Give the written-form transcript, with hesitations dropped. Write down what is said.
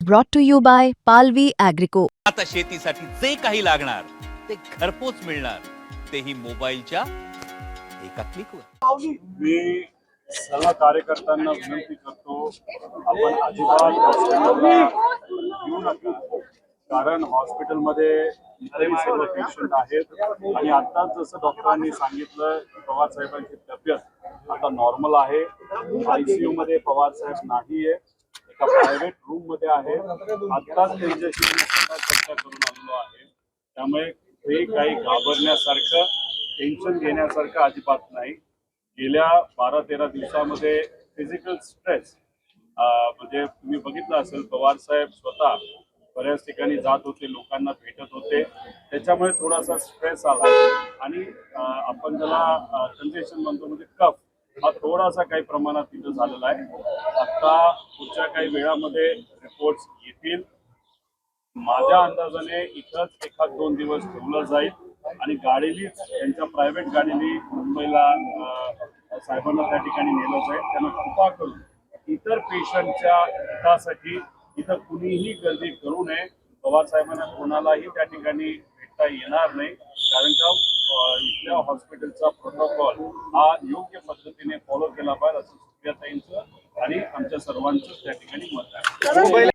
brought to you by Palvi Agrico. आता शेतीसाठी जे काही लागणार ते घरपोच मिळणार, तेही मोबाईलच्या एका क्लिकवर. मी सर्व कार्यकर्त्यांना विनंती करतो, आपण अजिबात हॉस्पिटलला येऊ नका, कारण हॉस्पिटलमध्ये इतरही सर्व पेशंट आहेत आणि आताच जसं डॉक्टरांनी सांगितलं की पवार साहेबांची तब्येत आता नॉर्मल आहे. ICU मध्ये पवार साहेब नाहीये, एका प्रायव्हेट रूम मध्ये आहे. आत्ताच त्यांच्याशी चर्चा करून आलेलो आहे. त्यामुळे हे काही घाबरण्यासारखं, टेन्शन घेण्यासारखं अजिबात नाही. गेल्या 12-13 दिवसामध्ये फिजिकल स्ट्रेस म्हणजे तुम्ही बघितलं असेल, पवार साहेब स्वतः बऱ्याच ठिकाणी जात होते, लोकांना भेटत होते, त्याच्यामुळे थोडासा स्ट्रेस आला आणि आपण ज्याला कंजेशन म्हणतो म्हणजे कफ हा थोडासा काही प्रमाणात तिथं झालेला आहे. आता पुढच्या काही वेळामध्ये रिपोर्ट्स येतील. माझ्या अंदाजाने इथंच 1-2 दिवस ठेवलं जाईल आणि गाडीनीच त्यांच्या प्रायव्हेट गाडीने मुंबईला साहेबांना त्या ठिकाणी नेलं जाईल. त्यांना कृपा करून इतर पेशंटच्या हितासाठी इथं कुणीही गर्दी करू नये. पवार साहेबांना कोणालाही त्या ठिकाणी भेटता येणार नाही, कारण का इथल्या हॉस्पिटलचा प्रोटोकॉल हा योग्य पद्धतीने फॉलो केला पाहिजे असं सुप्रियाताईंचं आणि आमच्या सर्वांचं त्या ठिकाणी मत आहे.